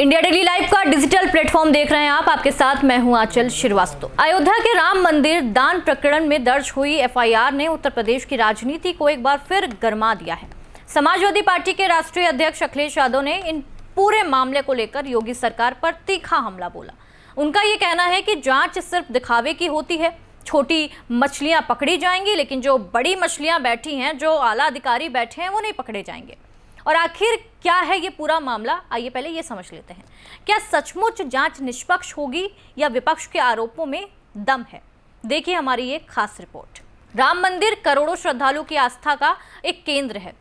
India daily live का digital platform देख रहे हैं आप। आपके साथ मैं हूं आंचल श्रीवास्तव। अयोध्या के राम मंदिर दान प्रकरण में दर्ज हुई एफआईआर ने उत्तर प्रदेश की राजनीति को एक बार फिर गरमा दिया है। समाजवादी पार्टी के राष्ट्रीय अध्यक्ष अखिलेश यादव ने इन पूरे मामले को लेकर योगी सरकार पर तीखा हमला बोला। उनका ये कहना है कि जांच सिर्फ दिखावे की होती है, छोटी मछलियां पकड़ी जाएंगी लेकिन जो बड़ी मछलियां बैठी हैं, जो आला अधिकारी बैठे हैं, वो नहीं पकड़े जाएंगे। और आखिर क्या है ये पूरा मामला, आइए पहले ये समझ लेते हैं। क्या सचमुच जांच निष्पक्ष होगी या विपक्ष के आरोपों में दम है? देखिए हमारी ये खास रिपोर्ट। राम मंदिर करोड़ों श्रद्धालुओं की आस्था का एक केंद्र है,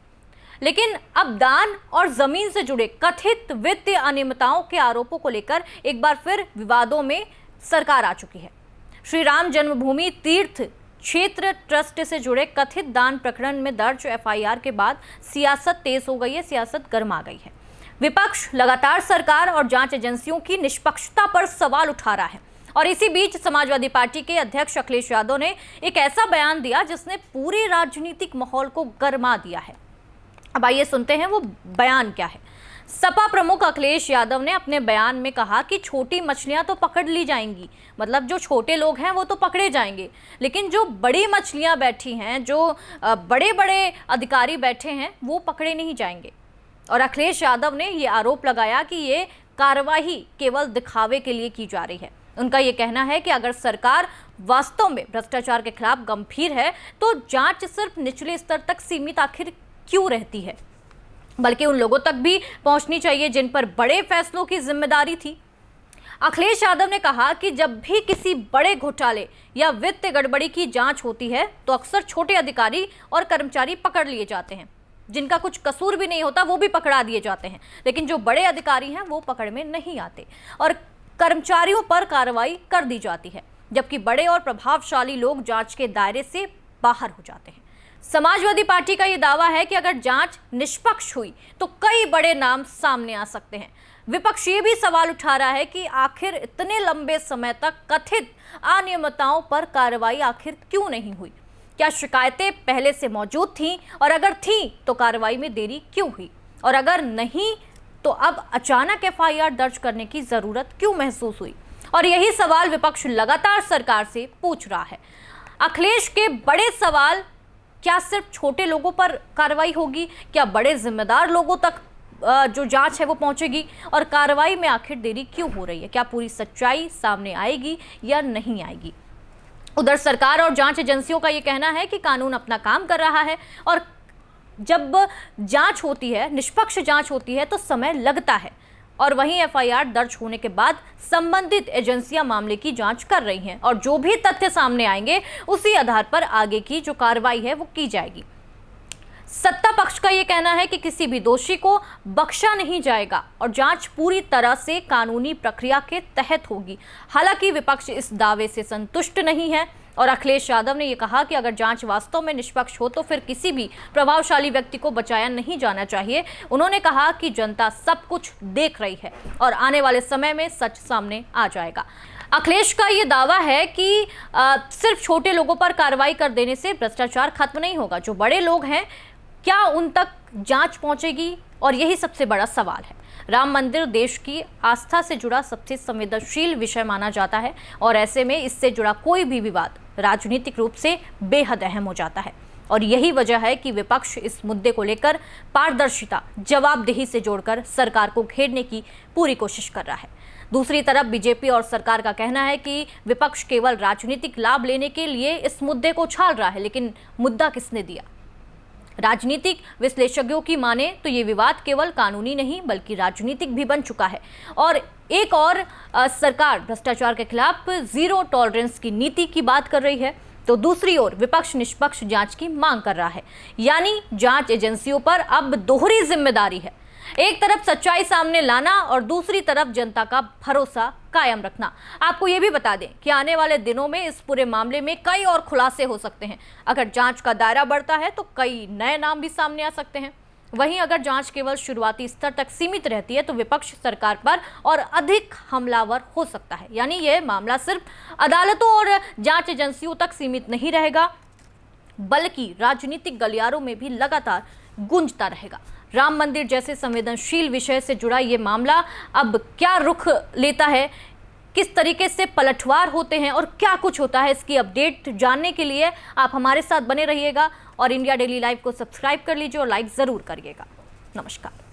लेकिन अब दान और जमीन से जुड़े कथित वित्तीय अनियमितताओं के आरोपों को लेकर एक बार फिर विवादों में सरकार आ चुकी है। श्री राम जन्मभूमि तीर्थ क्षेत्र ट्रस्ट से जुड़े कथित दान प्रकरण में दर्ज एफआईआर के बाद सियासत तेज हो गई है, सियासत गर्मा गई है। विपक्ष लगातार सरकार और जांच एजेंसियों की निष्पक्षता पर सवाल उठा रहा है और इसी बीच समाजवादी पार्टी के अध्यक्ष अखिलेश यादव ने एक ऐसा बयान दिया जिसने पूरे राजनीतिक माहौल को गर्मा दिया है। अब आइए सुनते हैं वो बयान क्या है। सपा प्रमुख अखिलेश यादव ने अपने बयान में कहा कि छोटी मछलियां तो पकड़ ली जाएंगी, मतलब जो छोटे लोग हैं वो तो पकड़े जाएंगे, लेकिन जो बड़ी मछलियां बैठी हैं, जो बड़े बड़े अधिकारी बैठे हैं, वो पकड़े नहीं जाएंगे। और अखिलेश यादव ने ये आरोप लगाया कि ये कार्रवाई केवल दिखावे के लिए की जा रही है। उनका ये कहना है कि अगर सरकार वास्तव में भ्रष्टाचार के खिलाफ गंभीर है तो जांच सिर्फ निचले स्तर तक सीमित आखिर क्यों रहती है, बल्कि उन लोगों तक भी पहुंचनी चाहिए जिन पर बड़े फैसलों की जिम्मेदारी थी। अखिलेश यादव ने कहा कि जब भी किसी बड़े घोटाले या वित्तीय गड़बड़ी की जांच होती है तो अक्सर छोटे अधिकारी और कर्मचारी पकड़ लिए जाते हैं, जिनका कुछ कसूर भी नहीं होता वो भी पकड़ा दिए जाते हैं, लेकिन जो बड़े अधिकारी हैं वो पकड़ में नहीं आते और कर्मचारियों पर कार्रवाई कर दी जाती है, जबकि बड़े और प्रभावशाली लोग जांच के दायरे से बाहर हो जाते हैं। समाजवादी पार्टी का यह दावा है कि अगर जांच निष्पक्ष हुई तो कई बड़े नाम सामने आ सकते हैं। विपक्ष ये भी सवाल उठा रहा है कि आखिर इतने लंबे समय तक कथित अनियमितताओं पर कार्रवाई आखिर क्यों नहीं हुई? क्या शिकायतें पहले से मौजूद थीं और अगर थीं तो कार्रवाई में देरी क्यों हुई, और अगर नहीं तो अब अचानक एफआईआर दर्ज करने की जरूरत क्यों महसूस हुई? और यही सवाल विपक्ष लगातार सरकार से पूछ रहा है। अखिलेश के बड़े सवाल, क्या सिर्फ छोटे लोगों पर कार्रवाई होगी? क्या बड़े जिम्मेदार लोगों तक जो जांच है वो पहुंचेगी? और कार्रवाई में आखिर देरी क्यों हो रही है? क्या पूरी सच्चाई सामने आएगी या नहीं आएगी? उधर सरकार और जांच एजेंसियों का ये कहना है कि कानून अपना काम कर रहा है और जब जांच होती है, निष्पक्ष जांच होती है तो समय लगता है, और वहीं एफआईआर दर्ज होने के बाद संबंधित एजेंसियां मामले की जांच कर रही हैं और जो भी तथ्य सामने आएंगे उसी आधार पर आगे की जो कार्रवाई है वो की जाएगी। सत्ता पक्ष का ये कहना है कि किसी भी दोषी को बख्शा नहीं जाएगा और जांच पूरी तरह से कानूनी प्रक्रिया के तहत होगी। हालांकि विपक्ष इस दावे से संतुष्ट नहीं है और अखिलेश यादव ने यह कहा कि अगर जांच वास्तव में निष्पक्ष हो तो फिर किसी भी प्रभावशाली व्यक्ति को बचाया नहीं जाना चाहिए। उन्होंने कहा कि जनता सब कुछ देख रही है और आने वाले समय में सच सामने आ जाएगा। अखिलेश का ये दावा है कि सिर्फ छोटे लोगों पर कार्रवाई कर देने से भ्रष्टाचार खत्म नहीं होगा। जो बड़े लोग हैं, क्या उन तक जांच पहुंचेगी? और यही सबसे बड़ा सवाल है। राम मंदिर देश की आस्था से जुड़ा सबसे संवेदनशील विषय माना जाता है और ऐसे में इससे जुड़ा कोई भी विवाद राजनीतिक रूप से बेहद अहम हो जाता है और यही वजह है कि विपक्ष इस मुद्दे को लेकर पारदर्शिता, जवाबदेही से जोड़कर सरकार को घेरने की पूरी कोशिश कर रहा है। दूसरी तरफ बीजेपी और सरकार का कहना है कि विपक्ष केवल राजनीतिक लाभ लेने के लिए इस मुद्दे को उछाल रहा है, लेकिन मुद्दा किसने दिया? राजनीतिक विश्लेषज्ञों की माने तो ये विवाद केवल कानूनी नहीं बल्कि राजनीतिक भी बन चुका है और एक और सरकार भ्रष्टाचार के खिलाफ जीरो टॉलरेंस की नीति की बात कर रही है तो दूसरी ओर विपक्ष निष्पक्ष जांच की मांग कर रहा है। यानी जांच एजेंसियों पर अब दोहरी जिम्मेदारी है, एक तरफ सच्चाई सामने लाना और दूसरी तरफ जनता का भरोसा कायम रखना। आपको ये भी बता दें कि आने वाले दिनों में इस पूरे मामले में कई और खुलासे हो सकते हैं। अगर जांच का दायरा बढ़ता है तो कई नए नाम भी सामने आ सकते हैं। वहीं अगर जांच केवल शुरुआती स्तर तक सीमित रहती है तो विपक्ष सरकार पर और अधिक हमलावर हो सकता है। यानी यह मामला सिर्फ अदालतों और जांच एजेंसियों तक सीमित नहीं रहेगा बल्कि राजनीतिक गलियारों में भी लगातार गूंजता रहेगा। राम मंदिर जैसे संवेदनशील विषय से जुड़ा ये मामला अब क्या रुख लेता है, किस तरीके से पलटवार होते हैं और क्या कुछ होता है, इसकी अपडेट जानने के लिए आप हमारे साथ बने रहिएगा और इंडिया डेली लाइव को सब्सक्राइब कर लीजिए और लाइक ज़रूर करिएगा। नमस्कार।